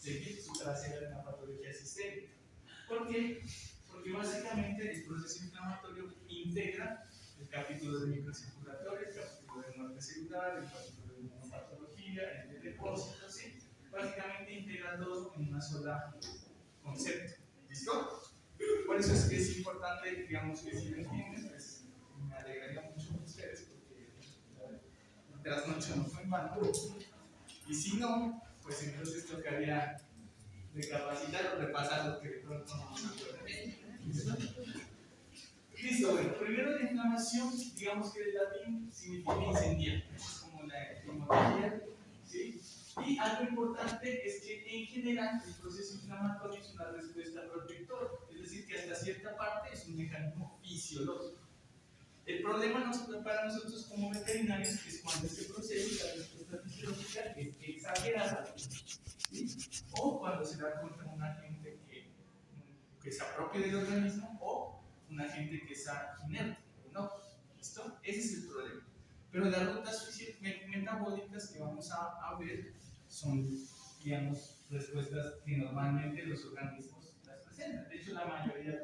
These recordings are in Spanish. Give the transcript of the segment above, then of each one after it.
seguir su trasera de una patología sistémica. ¿Por qué? Porque básicamente el proceso inflamatorio integra el capítulo de microcirculatorio, el capítulo de muerte celular, el capítulo de inmunopatología, el de depósitos, ¿sí? Básicamente integra todo en una sola concepto. ¿Listo? Por eso es que es importante, digamos, que si lo entienden, pues me alegraría mucho con ustedes, porque el trasnocho no fue en vano. Y si no, pues entonces tocaría recapacitar o repasar lo que de pronto no nos acuerdan. ¿Listo? Listo, bueno, primero la inflamación, digamos que el latín significa incendiar, es como la etimología, ¿sí? Y algo importante es que en general el proceso inflamatorio es una respuesta protectora, es decir, que hasta cierta parte es un mecanismo fisiológico. El problema para nosotros como veterinarios es cuando este proceso, la respuesta fisiológica, es exagerada, ¿sí? O cuando se da contra un agente que se apropia del organismo o un agente que está inerte, ¿no? ¿Listo? Ese es el problema. Pero las rutas metabólicas que vamos a ver son, digamos, respuestas que normalmente los organismos las presentan. De hecho, la mayoría,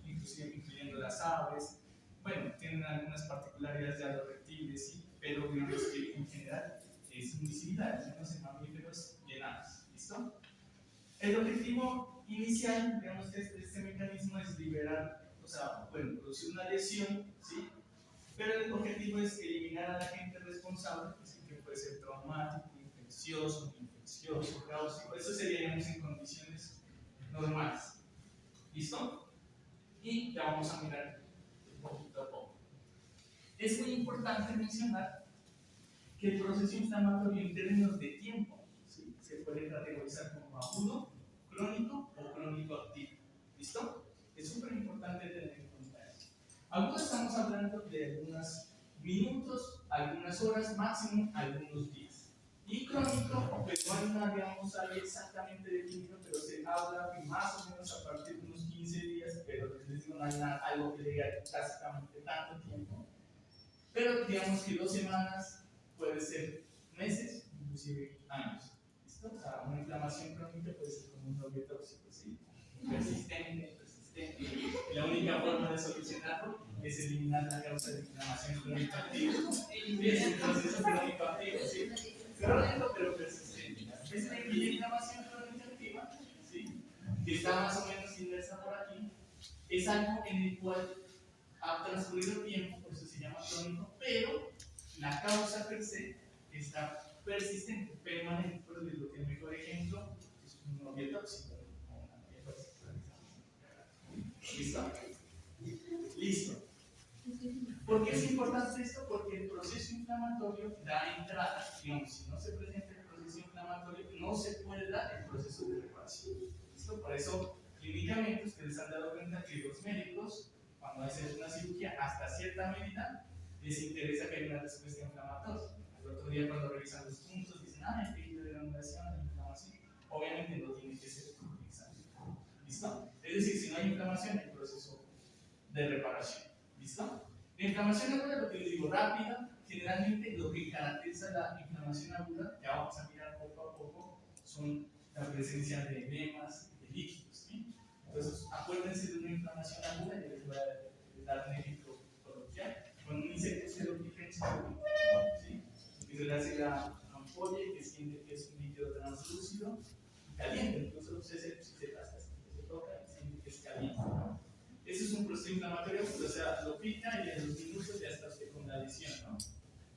inclusive incluyendo las aves, bueno, tienen algunas particularidades ya los reptiles, ¿sí? Pero digamos que en general es muy similar, al menos en mamíferos y en aves. ¿Listo? El objetivo inicial, digamos, de este mecanismo es liberar, o sea, bueno, producir una lesión, ¿sí? Pero el objetivo es eliminar al agente responsable, que puede ser traumático, infeccioso, cáustico. Eso sería, digamos, en condiciones normales. ¿Listo? Y ya vamos a mirar poquito a poco. Es muy importante mencionar que el proceso inflamatorio en términos de tiempo, ¿sí?, se puede categorizar como agudo, crónico o crónico activo. ¿Listo? Es súper importante tener en cuenta eso. Agudo estamos hablando de algunos minutos, algunas horas, máximo algunos días. Y crónico, pues no hay una, digamos, algo exactamente definido, pero se habla que más o menos a partir de unos 15 días, pero les digo, no hay algo que diga básicamente tanto tiempo. Pero digamos que 2 semanas puede ser meses, inclusive años. ¿Listo? O sea, una inflamación crónica puede ser como un novio tóxico, ¿sí? Persistente. Y la única forma de solucionarlo es eliminar la causa de inflamación crónica activa. Es el proceso crónico activo, ¿sí? Crónico pero persistente. Es la inflamación crónica activa, ¿sí?, que está más o menos inversa por aquí. Es algo en el cual ha transcurrido tiempo, por eso se llama crónico, pero la causa per se está persistente, permanente. Por lo que el mejor ejemplo es un novio tóxico o una novia tóxica. ¿Listo? Listo. ¿Por qué es importante esto? Porque el proceso inflamatorio da entrada, digamos, si no se presenta el proceso inflamatorio, no se puede dar el proceso de reparación. ¿Listo? Por eso, clínicamente, ustedes han dado cuenta que los médicos, cuando hacen una cirugía, hasta cierta medida, les interesa que haya una respuesta inflamatoria. El otro día, cuando revisan los puntos, dicen, hay tejido de granulación, hay inflamación. Obviamente no tiene que ser exacto. ¿Listo? Es decir, si no hay inflamación, hay proceso de reparación. ¿Listo? La inflamación aguda, lo que les digo, rápida, generalmente lo que caracteriza la inflamación aguda, ya vamos a mirar poco a poco, son la presencia de edemas, de líquidos, ¿sí? Entonces, acuérdense de una inflamación aguda, y les voy a dar un ejemplo coloquial, con un insecto celopifensis, ¿sí?, que se le hace la ampolla y que siente que es un líquido translúcido y caliente, incluso se toca y siente que es caliente, ¿no? Ese es un proceso inflamatorio, o sea, lo pica y en los minutos ya está usted con la lesión, ¿no?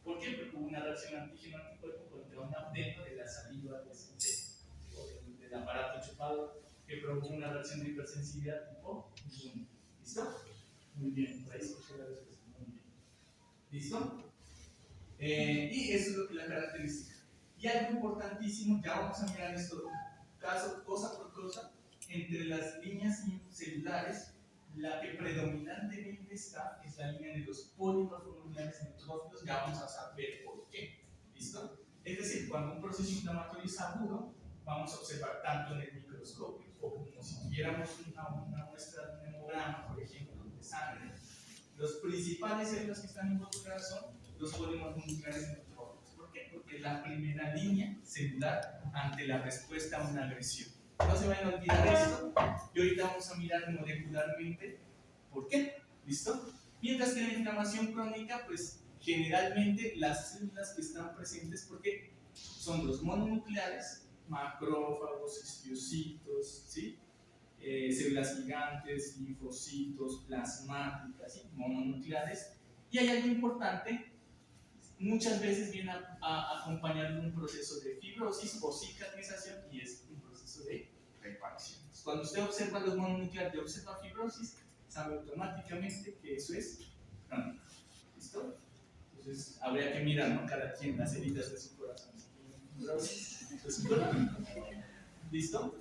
¿Por qué? Porque hubo una reacción antígeno-anticuerpo contra un abdeno de la saliva del insecto, o del aparato chupado, que provocó una reacción de hipersensibilidad tipo 1. ¿Listo? Muy bien, por ahí escuché la respuesta. Muy bien. ¿Listo? Y eso es lo que la característica. Y algo importantísimo, ya vamos a mirar esto cosa por cosa, entre las líneas celulares, la que predominantemente está es la línea de los polimorfoglomerulares neutrófilos. Ya vamos a saber por qué. ¿Listo? Es decir, cuando un proceso inflamatorio es agudo, vamos a observar tanto en el microscopio o como si tuviéramos una muestra de un hemograma, por ejemplo, de sangre. Los principales células que están involucradas son los polimorfoglomerulares neutrófilos. ¿Por qué? Porque es la primera línea celular ante la respuesta a una agresión. No se vayan a olvidar esto, y ahorita vamos a mirar molecularmente por qué. ¿Listo? Mientras que la inflamación crónica, pues generalmente las células que están presentes, porque son los mononucleares, macrófagos, histiocytos, ¿sí? Células gigantes, linfocitos, plasmáticas, ¿sí? Mononucleares. Y hay algo importante, muchas veces viene a acompañar de un proceso de fibrosis o cicatrización, y es un proceso de reparación. Cuando usted observa los mononucleares y observa fibrosis, sabe automáticamente que eso es crónico. ¿Listo? Entonces habría que mirar, ¿no? Cada quien las heridas de su corazón. Fibrosis, eso es crónico. ¿Listo?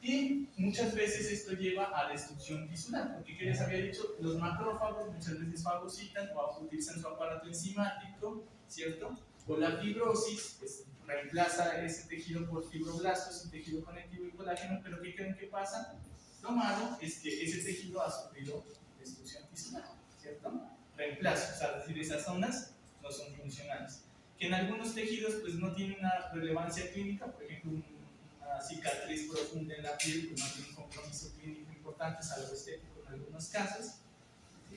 Y muchas veces esto lleva a destrucción tisular, porque ¿qué les había dicho? Los macrófagos muchas veces fagocitan o utilizan su aparato enzimático, ¿cierto? O la fibrosis, pues, reemplaza ese tejido por fibroblastos, un tejido conectivo y colágeno, pero ¿qué creen que pasa? Lo malo es que ese tejido ha sufrido destrucción tisular, ¿cierto? Reemplazo, o sea, es decir, esas zonas no son funcionales. Que en algunos tejidos pues no tiene una relevancia clínica, por ejemplo, una cicatriz profunda en la piel que no tiene un compromiso clínico importante, salvo estético en algunos casos,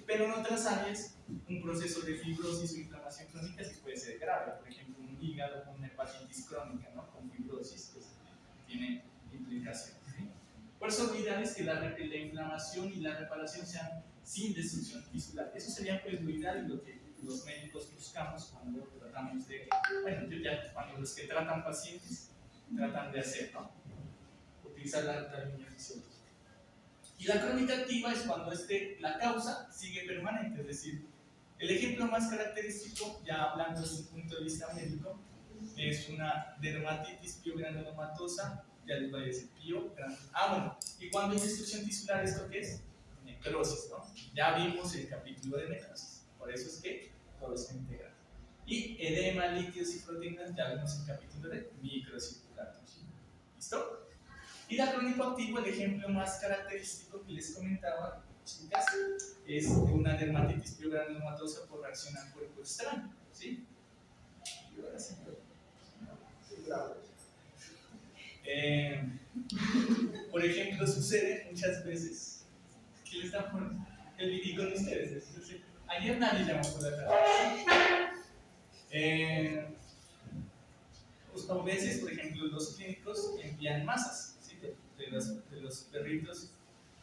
pero en otras áreas un proceso de fibrosis o inflamación crónica sí puede ser grave, por ejemplo un hígado con una hepatitis crónica, ¿no? Con fibrosis, pues tiene implicaciones, ¿sí? Por eso lo ideal es que la inflamación y la reparación sean sin destrucción tisular. Eso sería pues lo ideal y lo que los médicos buscamos cuando tratamos de, bueno, cuando los que tratan pacientes tratan de hacer, ¿no? Utilizar la línea fisiológica. Y la crónica activa es cuando la causa sigue permanente, es decir, el ejemplo más característico, ya hablando desde un punto de vista médico, es una dermatitis piogranulomatosa, ya les voy a decir bueno, y cuando hay destrucción tisular, ¿esto qué es? Necrosis, ¿no? Ya vimos el capítulo de necrosis, por eso es que todo está integrado. Y edema, líquidos y proteínas, ya vimos el capítulo de microcirculación. ¿Listo? Y la crónico activo, el ejemplo más característico que les comentaba, chicas, es una dermatitis piogranulomatosa por reacción al cuerpo extraño, ¿sí? Y ahora sí, por ejemplo, sucede muchas veces que les dan por el vivir con ustedes. Es decir, ayer nadie llamó por la tarde. A veces, por ejemplo, los clínicos envían masas, ¿sí? de los perritos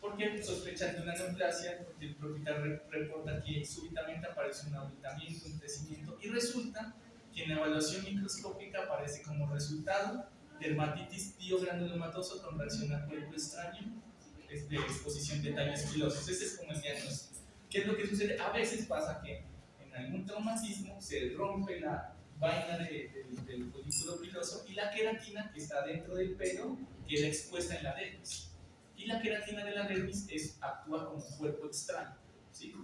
porque sospechan de una neoplasia, porque el propietario reporta que súbitamente aparece un abultamiento, un crecimiento, y resulta que en la evaluación microscópica aparece como resultado dermatitis piogranulomatosa con reacción al cuerpo extraño, de exposición de tallos filosos. Ese es como el diagnóstico. ¿Qué es lo que sucede? A veces pasa que en algún traumatismo se rompe la vaina del folículo piloso y la queratina que está dentro del pelo queda expuesta en la dermis. Y la queratina de la dermis actúa como un cuerpo extraño, ¿sí?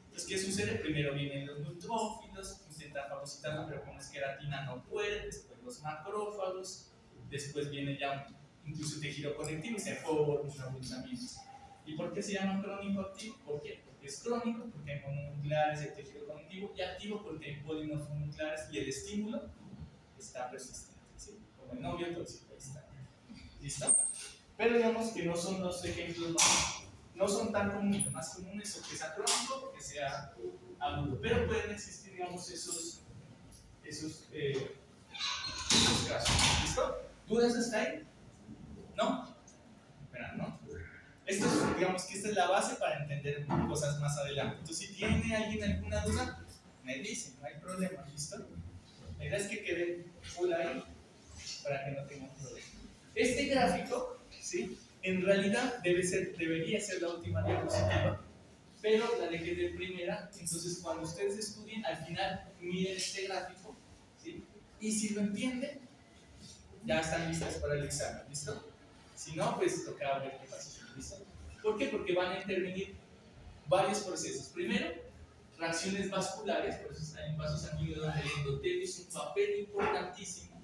Entonces, ¿qué sucede? Primero vienen los neutrófilos, intentan fagocitarlo, pero como es queratina no puede, después los macrófagos, después viene ya incluso tejido conectivo y se forma un abultamiento. ¿Y por qué se llama crónico activo? ¿Por qué? Porque es crónico, porque hay mononucleares, el tejido conectivo, y activo porque hay polimorfonucleares y el estímulo está persistente, ¿sí? Como el novio tóxico está. ¿Listo? Pero digamos que no son los ejemplos no son tan comunes, más comunes o que sea crónico o que sea agudo, pero pueden existir, digamos, esos casos. ¿Listo? ¿Dudas hasta ahí? ¿No? Espera, ¿no? Esto es, digamos que esta es la base para entender cosas más adelante. Entonces, si tiene alguien alguna duda, me dice, no hay problema, ¿listo? La idea es que quede full ahí para que no tengan problema. Este gráfico, ¿sí? En realidad debería ser la última diapositiva, pero la dejé de primera. Entonces, cuando ustedes estudien, al final miren este gráfico, ¿sí? Y si lo entienden, ya están listas para el examen, ¿listo? Si no, pues toca ver qué pasa, ¿listo? ¿Por qué? Porque van a intervenir varios procesos. Primero, reacciones vasculares, por eso están en vasos sanguíneos donde el endotelio es un papel importantísimo.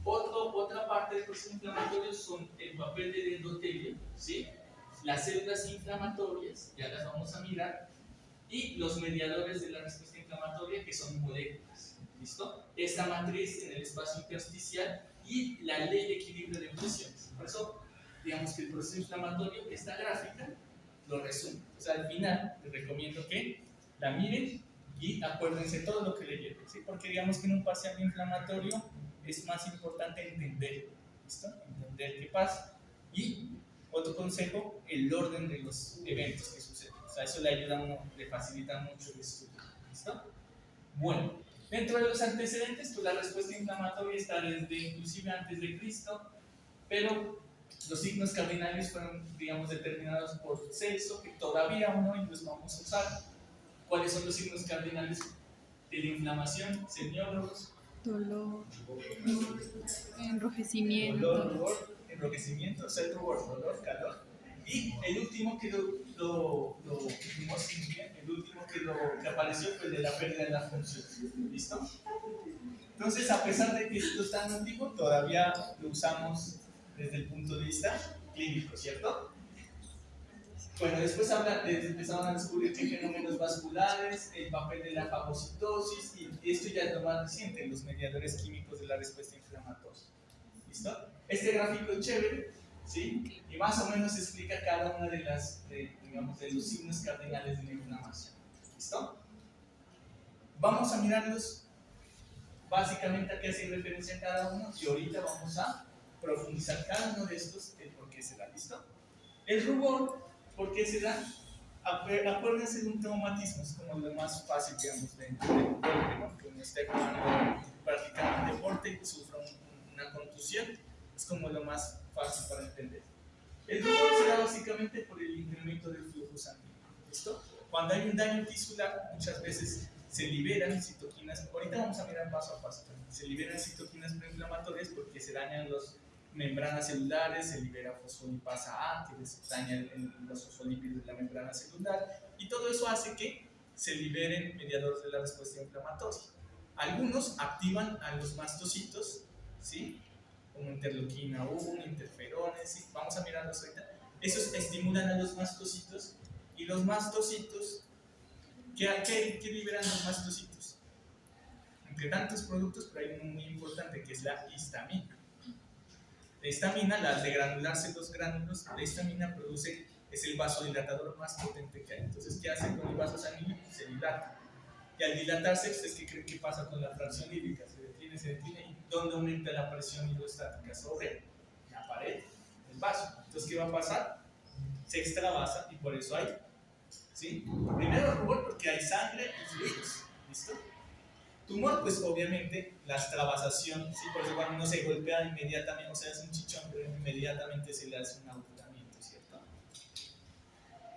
Otra parte del proceso inflamatorio son el papel del endotelio, ¿sí? Las células inflamatorias, ya las vamos a mirar, y los mediadores de la respuesta inflamatoria, que son moléculas. ¿Listo? Esta matriz en el espacio intersticial y la ley de equilibrio de presiones. Por eso, digamos que el proceso inflamatorio, esta gráfica, lo resume. O sea, al final, les recomiendo que la miren y acuérdense todo lo que leyeron, ¿sí? Porque digamos que en un parcial inflamatorio es más importante entender, ¿listo? Entender qué pasa. Y otro consejo, el orden de los eventos que suceden. O sea, eso le ayuda a uno, le facilita mucho el estudio, ¿listo? Bueno, dentro de los antecedentes, pues la respuesta inflamatoria está desde inclusive antes de Cristo, pero los signos cardinales fueron, digamos, determinados por Celso, que todavía aún hoy los vamos a usar. ¿Cuáles son los signos cardinales de la inflamación, señores? Dolor, enrojecimiento. Dolor, rubor, enrojecimiento, o sea, el rubor, dolor, calor. Y el último que lo vimos bien, el último que apareció fue el de la pérdida de la función. ¿Listo? Entonces, a pesar de que esto es tan antiguo, todavía lo usamos desde el punto de vista clínico, ¿cierto? Bueno, después empezaron a descubrir que fenómenos vasculares, el papel de la fagocitosis, y esto ya es lo más reciente, los mediadores químicos de la respuesta inflamatoria. ¿Listo? Este gráfico es chévere, ¿sí? Y más o menos explica cada una de los signos cardinales de la inflamación. ¿Listo? Vamos a mirarlos básicamente a qué hace referencia cada uno, y ahorita vamos a profundizar cada uno de estos, el por qué se da. ¿Listo? El rubor, ¿por qué se da? Acuérdense de un traumatismo, es como lo más fácil, digamos, de deporte, ¿no? Que uno esté practicando un deporte y sufra una contusión, es como lo más fácil para entender. El rubor se da básicamente por el incremento del flujo sanguíneo. ¿Listo? Cuando hay un daño tisular, muchas veces se liberan citoquinas, ahorita vamos a mirar paso a paso, se liberan citoquinas proinflamatorias porque se dañan las membranas celulares, se libera fosfolipasa A, que daña los fosfolípidos de la membrana celular, y todo eso hace que se liberen mediadores de la respuesta inflamatoria. Algunos activan a los mastocitos, ¿sí? Como interleuquina 1, interferones, ¿sí? Vamos a mirarlos ahorita. Esos estimulan a los mastocitos, y los mastocitos, ¿qué liberan los mastocitos? Entre tantos productos, pero hay uno muy importante que es la histamina. La histamina, al degranularse los gránulos, la histamina es el vasodilatador más potente que hay. Entonces, ¿qué hace con el vaso sanguíneo? Se dilata. Y al dilatarse, ¿ustedes qué creen que pasa con la fracción hídrica? Se detiene. ¿Y dónde aumenta la presión hidrostática? Sobre la pared del vaso. Entonces, ¿qué va a pasar? Se extravasa, y por eso hay, ¿sí? Primero rubor, porque hay sangre y fluidos. ¿Listo? Tumor, pues obviamente la extravasación, ¿sí? Por eso cuando uno se golpea inmediatamente, o sea, es un chichón, pero inmediatamente se le hace un abultamiento, ¿cierto?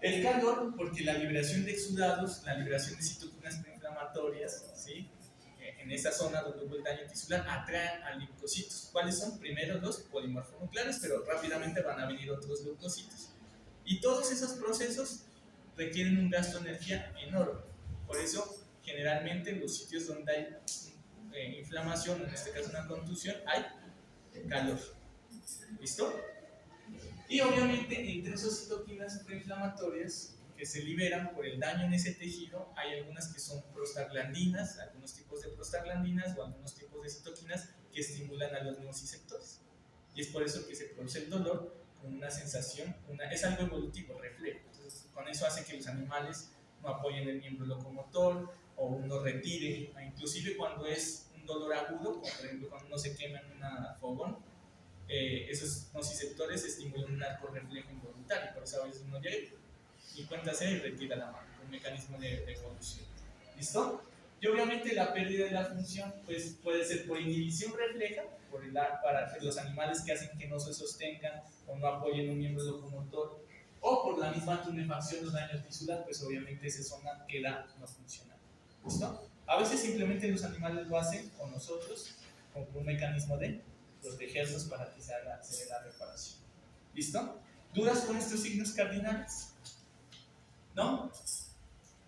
El calor, porque la liberación de exudados, la liberación de citoquinas proinflamatorias, ¿sí? En esa zona donde hubo el daño tisular, atraen a leucocitos. ¿Cuáles son? Primero los polimorfonucleares, pero rápidamente van a venir otros leucocitos. Y todos esos procesos requieren un gasto de energía enorme. Por eso, generalmente en los sitios donde hay inflamación, en este caso una contusión, hay calor. ¿Listo? Y obviamente entre esas citoquinas proinflamatorias que se liberan por el daño en ese tejido, hay algunas que son prostaglandinas, algunos tipos de prostaglandinas o algunos tipos de citoquinas que estimulan a los nociceptores. Y es por eso que se produce el dolor con una sensación, es algo evolutivo, reflejo. Entonces, con eso hace que los animales no apoyen el miembro locomotor o uno retire, inclusive cuando es un dolor agudo, como por ejemplo cuando uno se quema en un fogón, esos nociceptores estimulan un arco reflejo involuntario, por eso a veces uno llega y cuéntase y retira la mano, un mecanismo de evolución. ¿Listo? Y obviamente la pérdida de la función pues, puede ser por inhibición refleja, para los animales que hacen que no se sostengan o no apoyen un miembro locomotor, o por la misma tumefacción o daño tisular, pues obviamente esa zona queda no funcional. ¿Listo? A veces simplemente los animales lo hacen con nosotros, como un mecanismo de protegernos para que se haga la reparación. ¿Listo? ¿Dudas con estos signos cardinales? ¿No?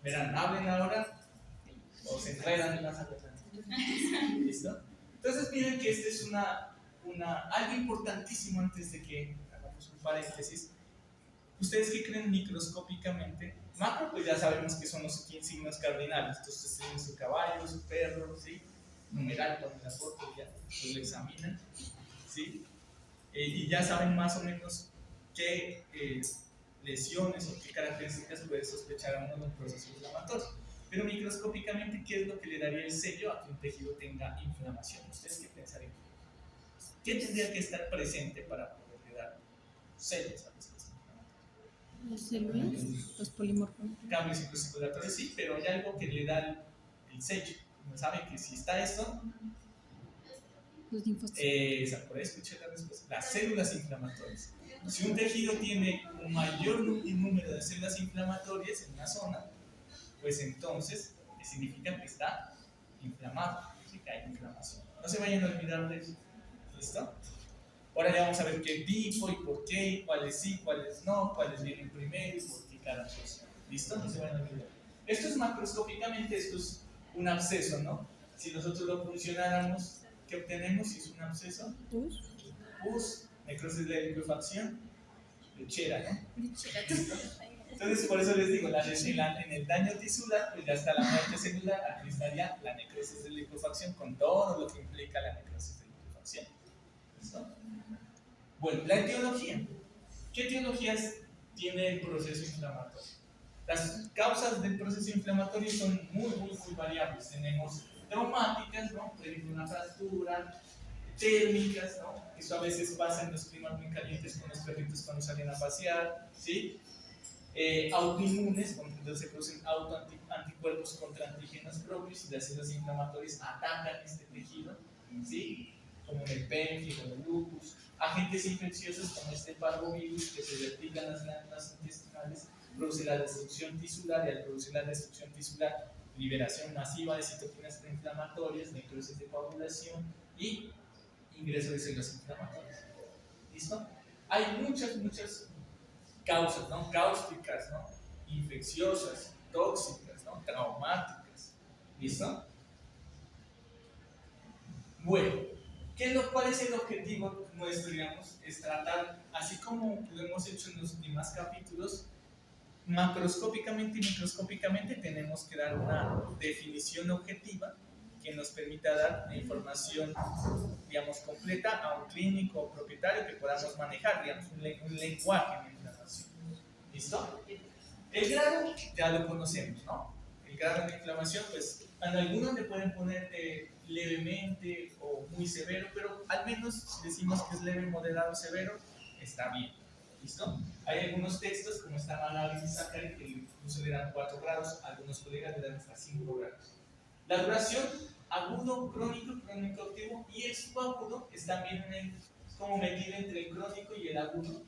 Verán, hablen ahora o se enredan más adelante. ¿Listo? Entonces miren que este es algo importantísimo antes de que hagamos un paréntesis. Ustedes que creen microscópicamente, macro pues ya sabemos que son los signos cardinales. Entonces tienen su caballo, su perro, ¿sí? numeral, toman la foto, ya, pues lo examinan, ¿sí? Y ya saben más o menos qué lesiones o qué características puede sospechar a uno de un proceso inflamatorio. Pero microscópicamente, ¿qué es lo que le daría el sello a que un tejido tenga inflamación? ¿Ustedes qué pensarían? ¿Qué tendría que estar presente para poderle dar sellos a los procesos inflamatorios? Las células, los polimorfos. Cambios citocirculatorios, sí, pero hay algo que le da el sello. Uno sabe que si está esto, Los linfocitos. por ahí escuché la respuesta. Las células inflamatorias. Si un tejido tiene un mayor número de células inflamatorias en una zona, pues entonces significa que está inflamado, ¿sí? Que hay inflamación. No se vayan a olvidar de eso. ¿Listo? Ahora ya vamos a ver qué tipo y por qué, cuáles sí, cuáles no, cuáles vienen primero y por qué cada cosa. ¿Listo? No se vayan a olvidar. Esto es macroscópicamente, esto es un absceso, ¿no? Si nosotros lo funcionáramos, ¿qué obtenemos si es un absceso? Pus, necrosis de liquefacción, lechera, ¿no? ¿Listo? Entonces, por eso les digo, en el daño tisular, pues ya está la muerte celular, aquí estaría la necrosis de liquefacción con todo lo que implica la necrosis de liquefacción. ¿Listo? Bueno, la etiología. ¿Qué etiologías tiene el proceso inflamatorio? Las causas del proceso inflamatorio son muy variables. Tenemos traumáticas, ¿no? Por ejemplo, una fractura, térmicas, ¿no? Esto a veces pasa en los climas muy calientes con los perritos cuando salen a pasear, ¿sí? Autoinmunes, cuando se producen anticuerpos contra antígenos propios y las células inflamatorias atacan este tejido, ¿sí? Como en el PENFI o el lupus. Agentes infecciosos como este parvovirus que se vertigan las glándulas intestinales, produce la destrucción tisular y al producir la destrucción tisular, liberación masiva de citoquinas proinflamatorias, necrosis de coagulación y ingreso de células inflamatorias. ¿Listo? Hay muchas causas, ¿no? Cáusticas, ¿no? Infecciosas, tóxicas, ¿no? Traumáticas. ¿Listo? Bueno, ¿cuál es el objetivo nuestro, digamos? Es tratar, así como lo hemos hecho en los demás capítulos, macroscópicamente y microscópicamente tenemos que dar una definición objetiva que nos permita dar la información, digamos, completa a un clínico o propietario que podamos manejar, digamos, un lenguaje de inflamación. ¿Listo? El grado ya lo conocemos, ¿no? El grado de inflamación, pues, en algunos le pueden poner levemente o muy severo, pero al menos si decimos que es leve, moderado, severo, está bien. ¿Listo? Hay algunos textos, como está Malawi y Zachary, que incluso le dan 4 grados, algunos colegas le dan hasta 5 grados. La duración, agudo, crónico, crónico activo, y el subagudo es también como medido entre el crónico y el agudo,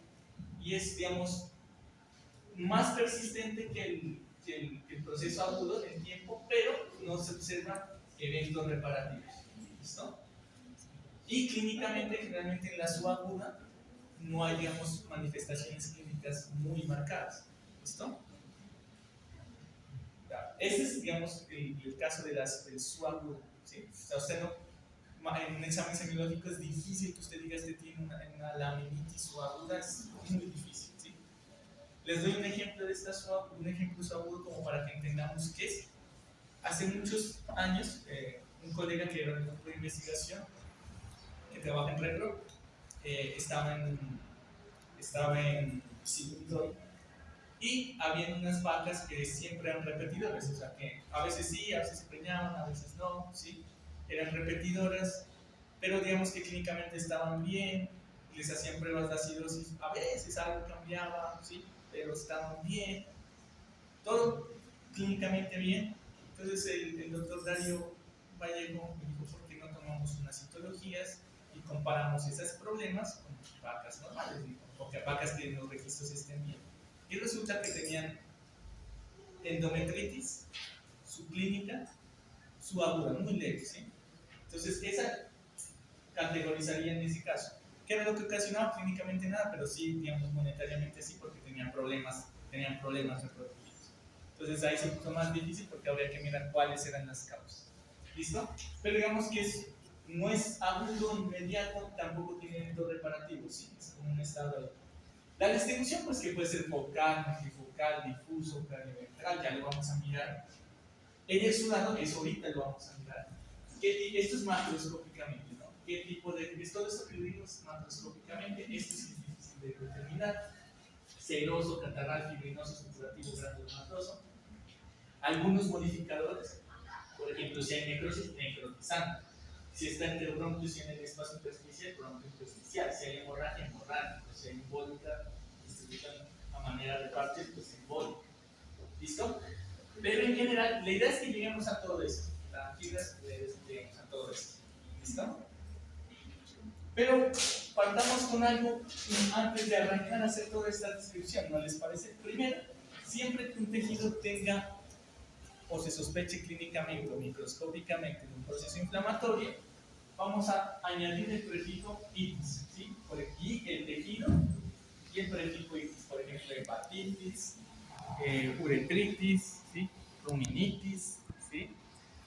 y es, digamos, más persistente que el proceso agudo en tiempo, pero no se observan eventos reparativos. ¿Listo? Y clínicamente, generalmente en la subaguda, no hay, digamos, manifestaciones clínicas muy marcadas. ¿Listo? Este es, digamos, el caso del subaguda. ¿Sí? O sea, usted no, en un examen semiológico es difícil que usted diga que usted tiene una laminitis subaguda, es muy difícil. ¿Sí? Les doy un ejemplo de un ejemplo subagudo como para que entendamos qué es. Hace muchos años, un colega que era de grupo de investigación, que trabaja en Repro, estaba en Sigurd y había unas vacas que siempre eran repetidoras, o sea que a veces sí, a veces se preñaban, a veces no, ¿sí? Eran repetidoras, pero digamos que clínicamente estaban bien, les hacían pruebas de acidosis, a veces algo cambiaba, ¿sí? Pero estaban bien, todo clínicamente bien. Entonces el doctor Darío Vallejo me dijo, ¿por qué no tomamos unas citologías y comparamos esos problemas con vacas normales, o que vacas que los registros estén bien? Y resulta que tenían endometritis, subclínica, subaguda, muy leve, ¿sí? Entonces esa categorizaría en ese caso. ¿Qué era lo que ocasionaba? Clínicamente nada, pero sí, digamos, monetariamente sí, porque tenían problemas reproductivos. Entonces ahí se puso más difícil porque habría que mirar cuáles eran las causas. ¿Listo? Pero digamos que no es agudo, inmediato, tampoco tiene evento reparativo, sí, es como un estado ahí. La distribución, pues que puede ser focal, multifocal, difuso, perimetral, ya lo vamos a mirar. En el sudado, eso ahorita lo vamos a mirar. Esto es macroscópicamente, ¿no? ¿Qué tipo de, es todo esto que vimos macroscópicamente? Esto es difícil de determinar. Seroso, catarral, fibrinoso, supurativo, granulomatoso. Algunos modificadores, por ejemplo, si hay necrosis, necrotizante. Si está entre bronquios y en el espacio intersticial, bronquio intersticial. Si hay hemorragia, hemorrágica. Si hay embólica, distribución a manera de parches, pues embólica. ¿Listo? Pero en general, la idea es que lleguemos a todo esto. Tranquilas, lleguemos a todo esto. ¿Listo? Pero partamos con algo antes de arrancar a hacer toda esta descripción, ¿no les parece? Primero, siempre que un tejido tenga o se sospeche clínicamente o microscópicamente de un proceso inflamatorio, vamos a añadir el prefijo itis, ¿sí? Por aquí el tejido y el prefijo itis, por ejemplo, hepatitis, uretritis, ¿sí? Ruminitis, ¿sí?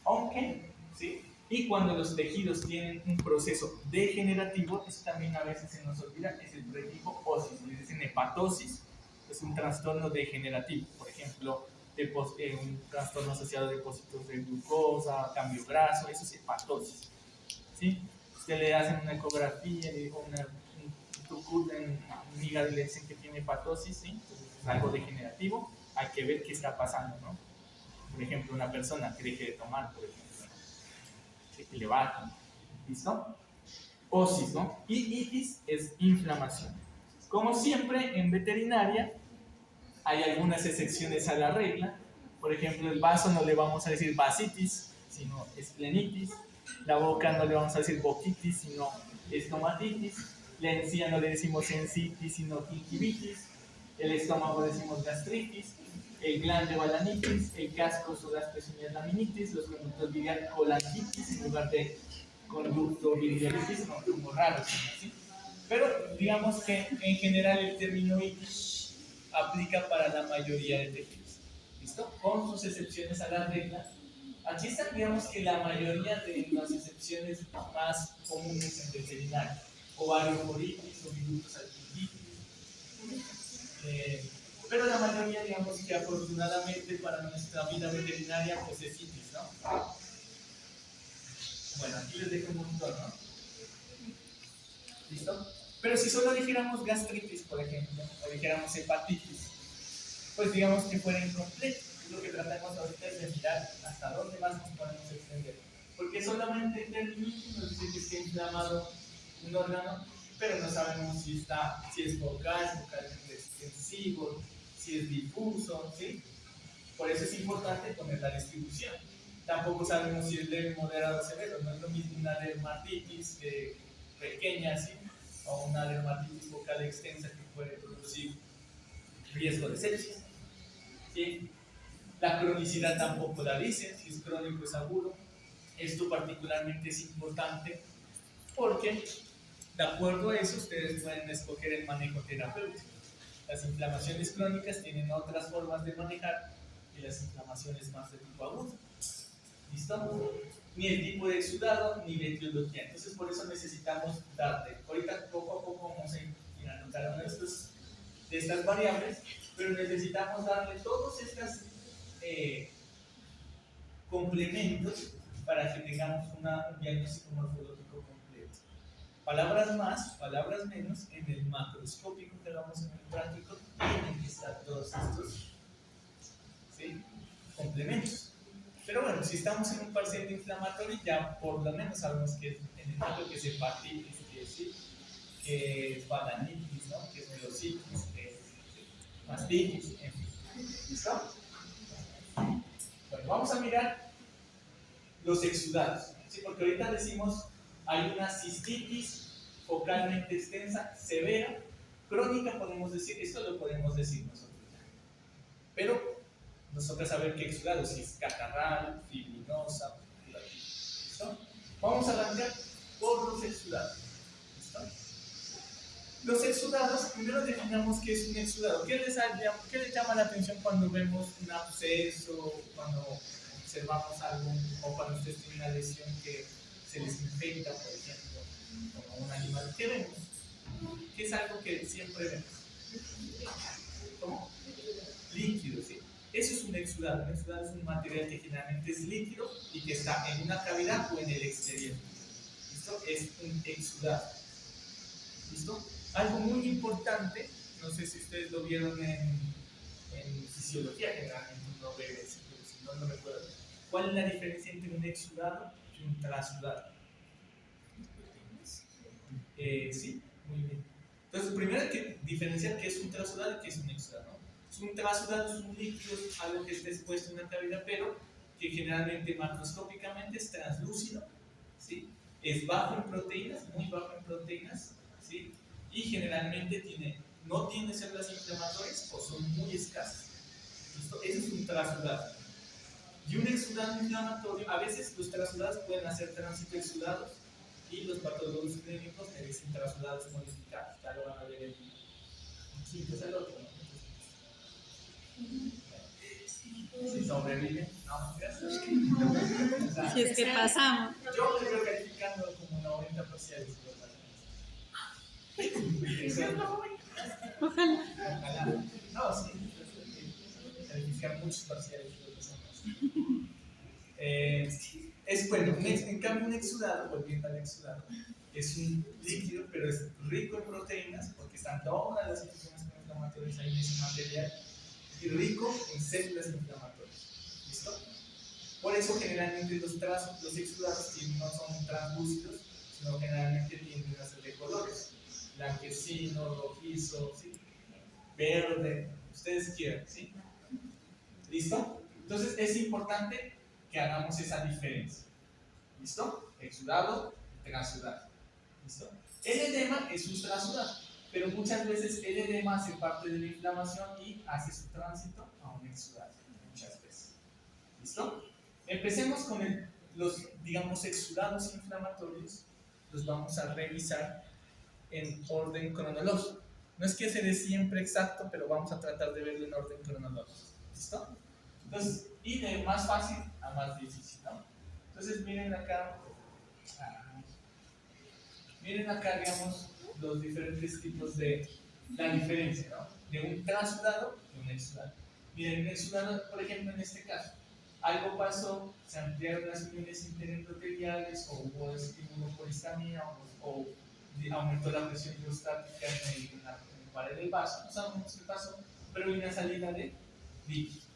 Aunque, ¿sí? Y cuando los tejidos tienen un proceso degenerativo, eso también a veces se nos olvida, es el prefijo osis, le dicen hepatosis, es un trastorno degenerativo, por ejemplo, un trastorno asociado a depósitos de glucosa, cambio graso, eso es hepatosis, ¿sí? Usted le hacen una ecografía, le dijo un tucut en un hígado y le dicen que tiene hepatosis, ¿sí? Entonces es algo degenerativo, hay que ver qué está pasando, ¿no? Por ejemplo, una persona que deje de tomar, por ejemplo, que le baja, ¿listo? Osis, ¿no? Y itis es inflamación. Como siempre, en veterinaria hay algunas excepciones a la regla. Por ejemplo, el vaso no le vamos a decir vasitis, sino esplenitis. La boca no le vamos a decir boquitis, sino estomatitis. La encía no le decimos encitis, sino gingivitis. El estómago decimos gastritis. El glande balanitis. El casco o las pezuñas laminitis. Los conductos biliares colangitis en lugar de conducto biliaritis, no, como raros, ¿sí? Pero digamos que en general el término itis aplica para la mayoría de tejidos, ¿listo? Con sus excepciones a la regla. Aquí están, digamos que la mayoría de las excepciones más comunes en veterinaria: ovarioforitis o virutos alquilitis. Pero la mayoría, digamos que afortunadamente para nuestra vida veterinaria, pues es itis, ¿no? Bueno, aquí les dejo un montón, ¿no? ¿Listo? Pero si solo dijéramos gastritis, por ejemplo, o dijéramos hepatitis, pues digamos que fuera incompleto. Lo que tratamos ahorita es de mirar hasta dónde más nos podemos extender. Porque solamente en términos nos dice que está inflamado un órgano, pero no sabemos si es vocalmente extensivo, si es difuso, ¿sí? Por eso es importante poner la distribución. Tampoco sabemos si es leve, moderado o severo. No es lo mismo una dermatitis pequeña, ¿sí? O una dermatitis vocal extensa que puede producir riesgo de sepsis, ¿sí? La cronicidad tampoco la dice, si es crónico o es agudo. Esto particularmente es importante porque, de acuerdo a eso, ustedes pueden escoger el manejo terapéutico. Las inflamaciones crónicas tienen otras formas de manejar que las inflamaciones más de tipo agudo. ¿Listo? Ni el tipo de exudado ni la etiología. Entonces, por eso necesitamos darle. Ahorita, poco a poco, vamos a ir anotando de estas variables, pero necesitamos darle todos estos complementos para que tengamos un diagnóstico morfológico completo. Palabras más, palabras menos, en el macroscópico que hagamos en el práctico, tienen que estar todos estos, ¿sí?, complementos. Pero bueno, si estamos en un paciente inflamatorio, ya por lo menos sabemos que en el caso que es hepatitis, que es balanitis, ¿no?, que es mielositis, que es mastitis, en fin. ¿Listo? Bueno, vamos a mirar los exudados, ¿sí? Porque ahorita decimos hay una cistitis focalmente extensa, severa, crónica, podemos decir, esto lo podemos decir nosotros. Pero nos toca saber qué exudado, si es catarral, fibrinosa, ¿listo? Vamos a arrancar por los exudados. ¿Listo? Los exudados, primero definamos qué es un exudado. ¿Qué les llama la atención cuando vemos un absceso, cuando observamos algo, o cuando ustedes tienen una lesión que se les infecta, por ejemplo, como un animal? ¿Qué vemos? ¿Qué es algo que siempre vemos? ¿Cómo? Líquido, ¿sí? Eso es un exudado. Un exudado es un material que generalmente es líquido y que está en una cavidad o en el exterior. ¿Listo? Es un exudado. ¿Listo? Algo muy importante, no sé si ustedes lo vieron en fisiología, generalmente uno ve eso, pero si no, no recuerdo. ¿Cuál es la diferencia entre un exudado y un trasudado? Sí, muy bien. Entonces, primero hay que diferenciar qué es un trasudado y qué es un exudado, ¿no? Un trasudado es un líquido, algo que está expuesto en una cavidad, pero que generalmente macroscópicamente es translúcido, ¿sí? Es bajo en proteínas, muy bajo en proteínas, ¿sí? Y generalmente no tiene células inflamatorias o son muy escasas. ¿Listo? Ese es un trasudado. Y un exudado inflamatorio, a veces los trasudados pueden hacer tránsito exudados y los patólogos clínicos le dicen trasudados modificados. Ya lo van a ver en sí, pues el otro, ¿no? Si sobreviven, no, gracias. O sea, Si es que pasamos. yo me estoy calificando como 90 parciales. Ojalá. Ojalá. No, sí, calificar muchos parciales. Es bueno, en cambio un exudado, volviendo al exudado, es un líquido, pero es rico en proteínas, porque están todas las instituciones inflamatorias ahí en ese material, y rico en células inflamatorias. ¿Listo? Por eso generalmente los exudados no son translúcidos, sino generalmente tienden a ser de colores, blanquecino, rojizo, ¿sí? Verde, ustedes quieran, ¿sí? ¿Listo? Entonces es importante que hagamos esa diferencia. ¿Listo? Exudado, transudado. ¿Listo? El edema es un trasudado, pero muchas veces el edema hace parte de la inflamación y hace su tránsito a un exudado. Muchas veces. ¿Listo? Empecemos con los, digamos, exudados inflamatorios. Los vamos a revisar en orden cronológico. No es que se dé siempre exacto, pero vamos a tratar de verlo en orden cronológico. ¿Listo? Entonces, y de más fácil a más difícil, ¿no? Entonces, miren acá, digamos, los diferentes tipos de la diferencia, ¿no? De un transudado y un exudado. Miren, un exudado, por ejemplo, en este caso, algo pasó, se ampliaron las uniones interendoteliales, o hubo estímulo por histamina, o aumentó la presión hidrostática en la pared del vaso, no sabemos qué pasó, pero hay una salida de líquido.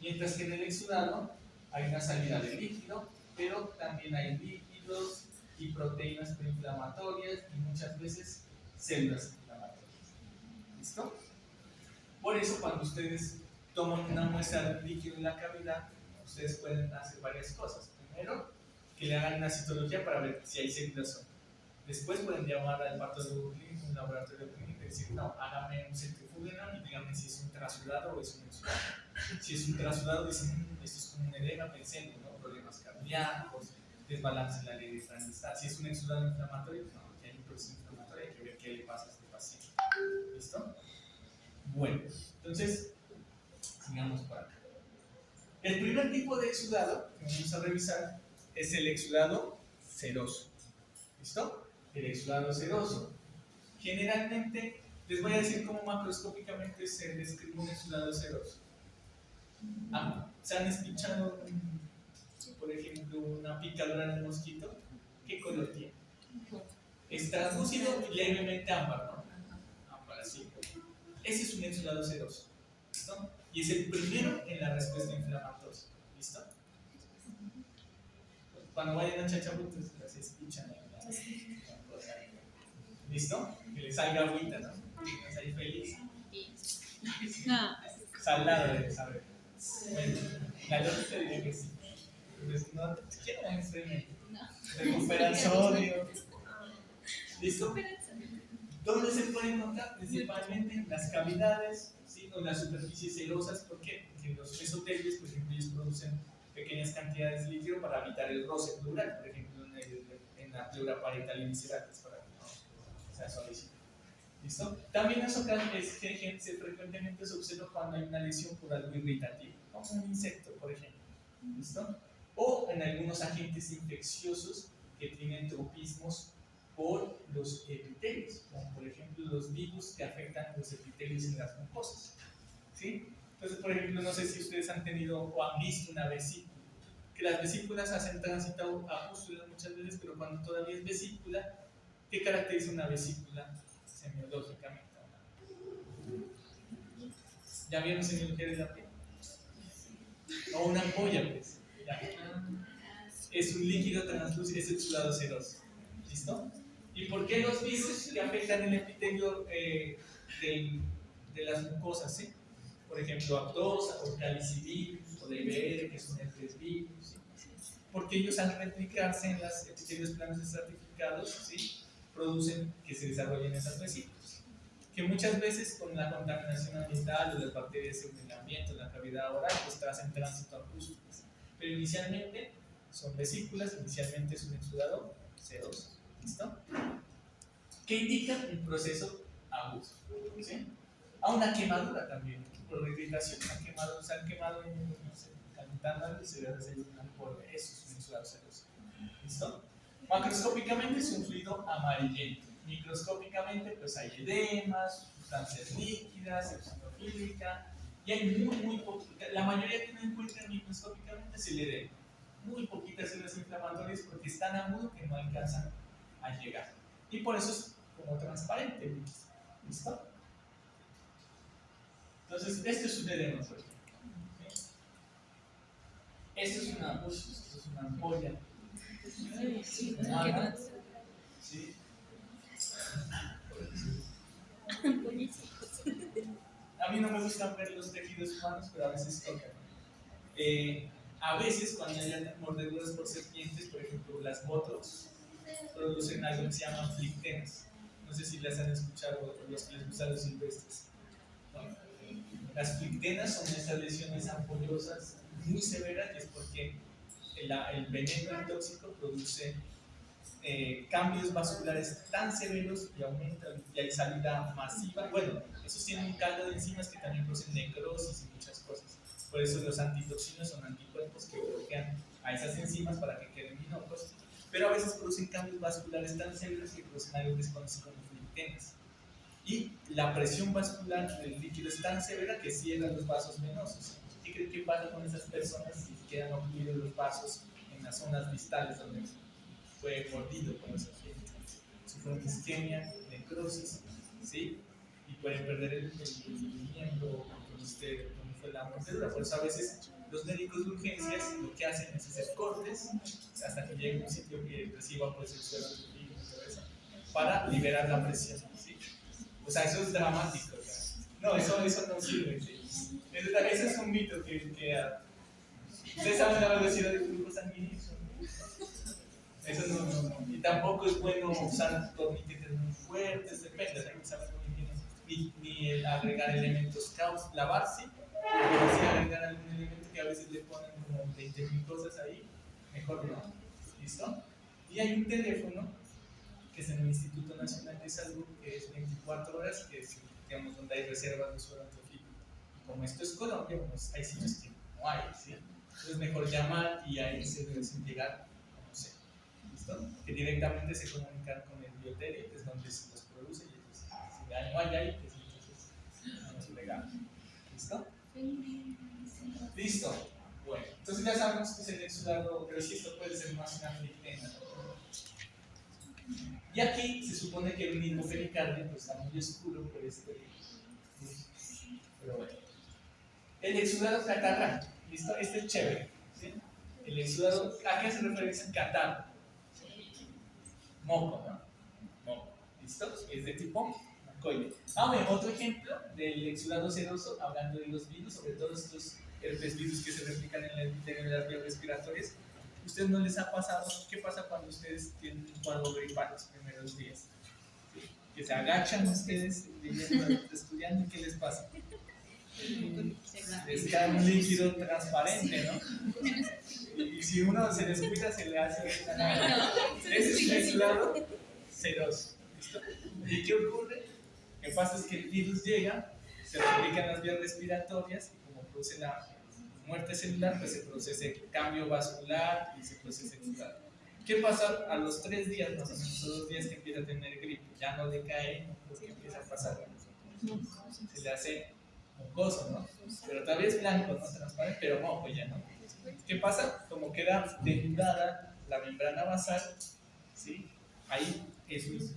Mientras que en el exudado hay una salida de líquido, pero también hay lípidos y proteínas proinflamatorias y muchas veces células inflamatorias. ¿Listo? Por eso cuando ustedes toman una muestra de líquido en la cavidad, ustedes pueden hacer varias cosas. Primero, que le hagan una citología para ver si hay células o no. Después pueden llamar al patólogo clínico, un laboratorio clínico y decir, no, hágame un centrifugeno y díganme si es un trasudado o es un exudado. Si es un trasudado, dicen, esto es como un edema, pensemos, ¿no? Problemas cardíacos, desbalance en la ley de Frankenstein. Si es un exudado inflamatorio, no, aquí hay un proceso inflamatorio, hay que ver qué le pasa a este paciente. ¿Listo? Bueno, entonces, sigamos por acá. El primer tipo de exudado que vamos a revisar es el exudado seroso. ¿Listo? El exudado seroso. Generalmente, les voy a decir cómo macroscópicamente se describe un exudado seroso. ¿Se han escuchado, por ejemplo, una picadura de mosquito? ¿Qué color tiene? Es translúcido y levemente ámbar, ¿no? Ámbar, así. Ese es un exudado seroso. ¿Listo? Y es el primero en la respuesta inflamatoria. ¿Listo? Cuando vayan a chachabutos, las escuchan. ¿Listo? Que le salga agüita, ¿no? Estás ahí feliz. No. Salado de saber. Bueno, la lógica diría que sí. Pues no, ¿quién es experimento? Recupera el sodio. ¿Listo? ¿Dónde se puede encontrar? Principalmente en las cavidades, ¿sí? O en las superficies serosas. ¿Por qué? Porque los mesotelios, por ejemplo, ellos producen pequeñas cantidades de líquido para evitar el roce pleural, por ejemplo, en la pleura parietal y visceral, para que no sea suavecito. ¿Listo? También eso frecuentemente se observa cuando hay una lesión por algo irritativo, como un insecto, por ejemplo. ¿Listo? O en algunos agentes infecciosos que tienen tropismos por los epitelios, como por ejemplo los virus que afectan los epitelios en las mucosas. ¿Sí? Entonces, por ejemplo, no sé si ustedes han tenido o han visto una vesícula, que las vesículas hacen tránsito a pústulas muchas veces, pero cuando todavía es vesícula, ¿qué caracteriza una vesícula semiológicamente? ¿Ya vieron semiología la piel? O una ampolla, pues. ¿Ya? Es un líquido translúcido, es exudado seroso. ¿Listo? ¿Y por qué los virus que afectan el epitelio de las mucosas? ¿Sí? Por ejemplo, aptosa, o calicivirus, o DBR, que es un herpes virus. ¿Sí? Porque ellos al replicarse en los epitelios planos estratificados, ¿sí? Producen que se desarrollen esas vesículas. Que muchas veces con la contaminación ambiental o las bacterias en el ambiente, en la cavidad oral, pues hacen tránsito a pústulas. Pero inicialmente son vesículas, inicialmente es un exudado seroso. ¿Listo? ¿Qué indica un proceso agudo? ¿Sí? A una quemadura también, por irritación, se han quemado en, no sé, calentando y se ve hacer una polvo. Eso es un exudado seroso. ¿Listo? Macroscópicamente es un fluido amarillento. Microscópicamente pues hay edemas, sustancias líquidas, eosinofílica, y hay muy poquitas, la mayoría que no encuentran microscópicamente es el edema. Muy poquitas células inflamatorias porque es tan agudo que no alcanzan a llegar. Y por eso es como transparente. ¿Listo? Entonces, esto es un edema, por ejemplo. Esto es una ampolla. ¿Sí? A mí no me gustan ver los tejidos humanos, pero a veces tocan. A veces, cuando hay mordeduras por serpientes, por ejemplo, las botox, producen algo que se llaman flictenas. No sé si las han escuchado los que les gustan los silvestres. ¿No? Las flictenas son estas lesiones ampollosas muy severas y es porque el veneno tóxico produce cambios vasculares tan severos y aumentan y hay salida masiva. Bueno, esos tienen un caldo de enzimas que también producen necrosis y muchas cosas. Por eso los antitoxinas son anticuerpos que bloquean a esas enzimas para que queden inocuos, pero a veces producen cambios vasculares tan severos que producen algo que se conoce como flictenas. Y la presión vascular del líquido es tan severa que cierra los vasos venosos. ¿Qué creen que pasa con esas personas si quedan ocluidos los vasos en las zonas distales donde fue mordido por esa gente? Sufren isquemia, necrosis, ¿sí? Y pueden perder el miembro donde fue la mordedura. Por eso a veces los médicos de urgencias lo que hacen es hacer cortes hasta que llegue a un sitio que reciba pues, el suelo del líquido y todo eso, para liberar la presión, ¿sí? O sea, eso es dramático. No, eso no sirve, ¿sí? Ese es un mito que ustedes saben la velocidad del flujo sanguíneo. Eso no. Y tampoco es bueno usar torniquetes muy fuertes, depende, hay que saber muy bien. Ni el agregar elementos caos, lavar sí, pero si agregar algún elemento que a veces le ponen como 20.000 cosas ahí, mejor no. ¿Listo? Y hay un teléfono que es en el Instituto Nacional de Salud, que es 24 horas, que es, digamos, donde hay reservas de suelo antrofílico. Y como esto es Colombia, pues hay sitios que no hay, ¿sí? Entonces mejor llamar y ahí se debe llegar, no sé, ¿listo? Que directamente se comunican con el bioterio, que es donde se los produce, y entonces, si no hay ahí, pues entonces no es legal. ¿Listo? ¿Listo? Bueno, entonces ya sabemos que es el exudado, pero si esto puede ser más una flictena. Y aquí se supone que el mismo pericardio pues, está muy oscuro por este. Pero bueno. El exudado catarral, ¿listo? Este es chévere. ¿Sí? El exudado, ¿a qué se refiere catarro? Moco, ¿no? Moco. ¿Listo? Es de tipo macoide. Bueno, otro ejemplo del exudado seroso, hablando de los virus, sobre todo estos herpes virus que se replican en las vías respiratorias. ¿Ustedes no les ha pasado? ¿Qué pasa cuando ustedes tienen un cuadro gripal los primeros días? ¿Sí? Que se agachan ustedes estudiando y ¿qué les pasa? Les cae un líquido transparente, ¿no? Y si uno se descuida se le hace ese es un exudado seroso. ¿Listo? ¿Y qué ocurre? Lo que pasa es que el virus llega, se replica en las vías respiratorias y como produce la muerte celular, pues se produce ese cambio vascular y se produce ese exudado. ¿Qué pasa a los 3 días, más o menos, 2 días que empieza a tener gripe? Ya no decae, porque empieza a pasar. Se le hace mocoso, ¿no? Pero todavía es blanco, ¿no? Transparente, pero moco ya, ¿no? ¿Qué pasa? Como queda denudada la membrana basal, ¿sí? Ahí,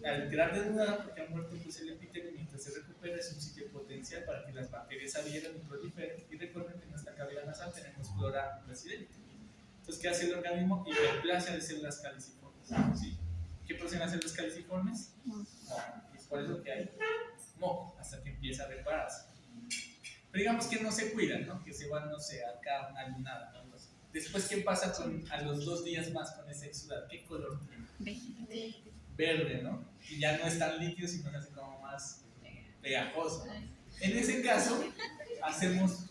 al quedar denudada, porque ha muerto pues, el epitelio, mientras se recupera, es un sitio potencial para que las bacterias adhieran y proliferen. Y recuerden que en nuestra cavidad nasal tenemos flora residente. Entonces, ¿qué hace el organismo? Hiperplasia de células caliciformes, ¿sí? ¿Qué producen las células caliciformes? Moco. Es por eso que hay moco, hasta que empieza a repararse. Pero digamos que no se cuidan, ¿no? Que se van, no sé, acá una lunada, ¿no? Después, ¿qué pasa a los 2 días más con ese exudado? ¿Qué color tiene? Verde, ¿no? Y ya no es tan líquido, sino que hace como más pegajoso, ¿no? En ese caso,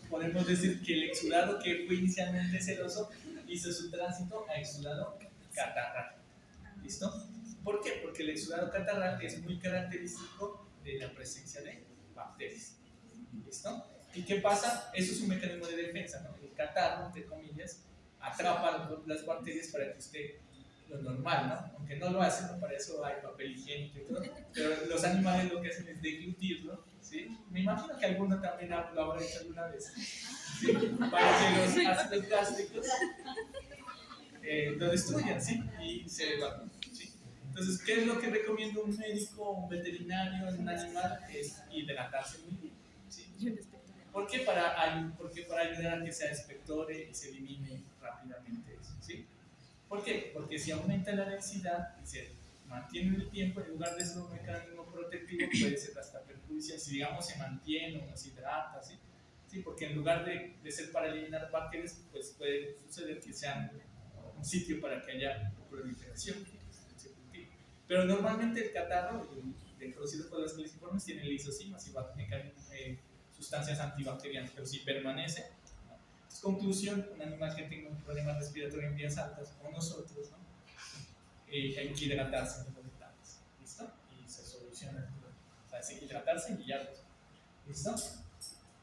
podemos decir que el exudado que fue inicialmente ceroso hizo su tránsito a exudado catarral. ¿Listo? ¿Por qué? Porque el exudado catarral es muy característico de la presencia de bacterias. ¿Listo? ¿Y qué pasa? Eso es un mecanismo de defensa, ¿no? El catarro, entre comillas, atrapa las bacterias para que esté lo normal, ¿no? Aunque no lo hacen, ¿no? Para eso hay papel higiénico y todo, pero los animales lo que hacen es deglutirlo, ¿sí? Me imagino que alguno también lo habrá hecho alguna vez, ¿sí? Para que los ácidos gástricos lo destruyan, ¿sí? Y se evapora, ¿sí? Entonces, ¿qué es lo que recomienda un médico, un veterinario en un animal? Es hidratarse muy bien, ¿sí? ¿Por qué? Porque para ayudar a que se expectore y se elimine rápidamente eso, ¿sí? ¿Por qué? Porque si aumenta la densidad y se mantiene en el tiempo, en lugar de ser un mecanismo protectivo, puede ser hasta perjudicial. Si digamos se mantiene o no se hidrata, ¿sí? ¿Sí? Porque en lugar de ser para eliminar bacterias, pues puede suceder que sea un sitio para que haya proliferación. Pero normalmente el catarro, producido por las caliciformes, tiene lisosimas y va a tener sustancias antibacterianas, pero si permanece, ¿no? Entonces, conclusión, un animal que tenga un problema respiratorio en vías altas, o nosotros, ¿no? Hay que hidratarse en los detalles, ¿listo? Y se soluciona el problema. O sea, hay que hidratarse y ya, ¿listo?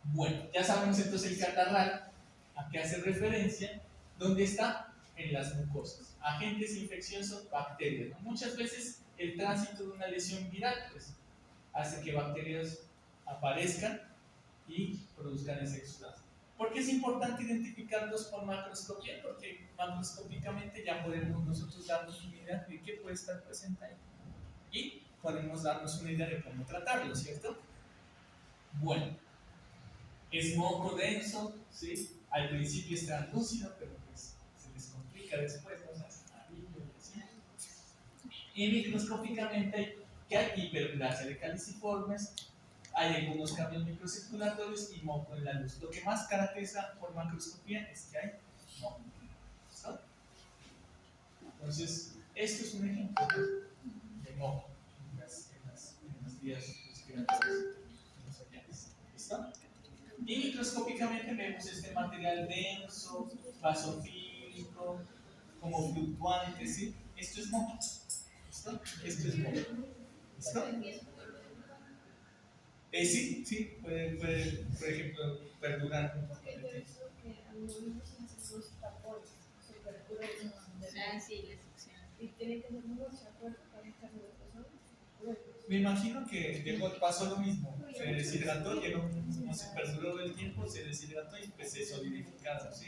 Bueno, ya sabemos entonces el catarral, a qué hace referencia, ¿dónde está? En las mucosas. Agentes infecciosos, bacterias, ¿no? Muchas veces el tránsito de una lesión viral pues, hace que bacterias aparezcan y produzcan ese exudado. ¿Por qué es importante identificarlos por macroscopía? Porque macroscópicamente ya podemos nosotros darnos una idea de qué puede estar presente ahí. Y podemos darnos una idea de cómo tratarlo, ¿cierto? Bueno, es moco denso, ¿sí? Al principio es translúcido, pero pues se les complica después, ¿no? O sea, es amarillo y así. Y microscópicamente que hay hiperplasia de caliciformes, hay algunos cambios microcirculatorios y moco en la luz. Lo que más caracteriza por macroscopía es que hay moco. ¿Listo? Entonces, esto es un ejemplo de moco en las vías respiratorias. ¿Listo? Y microscópicamente vemos este material denso, basofílico, como fluctuante, ¿sí? Esto es moco. ¿Listo? Esto es moco. ¿Listo? Sí, puede, por ejemplo, perdurar un poco de tiempo. Me imagino que pasó lo mismo, se deshidrató, no se perduró el tiempo, se deshidrató y pues se solidificaba, ¿sí?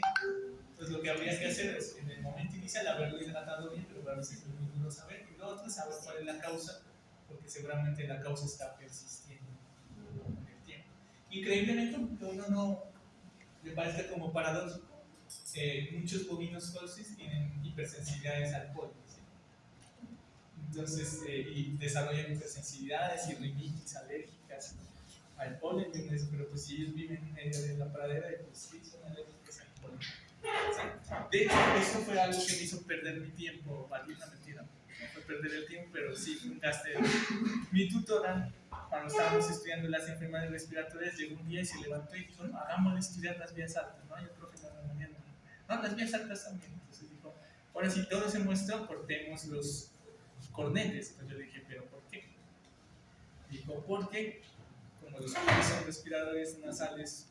Entonces lo que habría que hacer es, en el momento inicial, haberlo hidratado bien, pero a veces es muy duro saber, y lo otro, saber cuál es la causa, porque seguramente la causa está persistiendo en el tiempo. Increíblemente, aunque uno no le parezca como paradójico, muchos bovinos colchis tienen hipersensibilidades al polen, ¿sí? Entonces, y desarrollan hipersensibilidades y rinitis alérgicas al polen, pero pues si ellos viven en medio de la pradera, pues sí, son alérgicos al polen. ¿Sí? De hecho, eso fue algo que me hizo perder mi tiempo, valió una mentira, no fue perder el tiempo, pero sí fue un gasto. Mi tutora, cuando estábamos estudiando las enfermedades respiratorias, llegó un día y se levantó y dijo, no, hagámosle estudiar las vías altas, ¿no? Y el profe no, las vías altas también. Entonces dijo, ahora si todo se muestra, cortemos los cornetes. Entonces yo dije, ¿pero por qué? Dijo, porque como los cornetes son respiradores nasales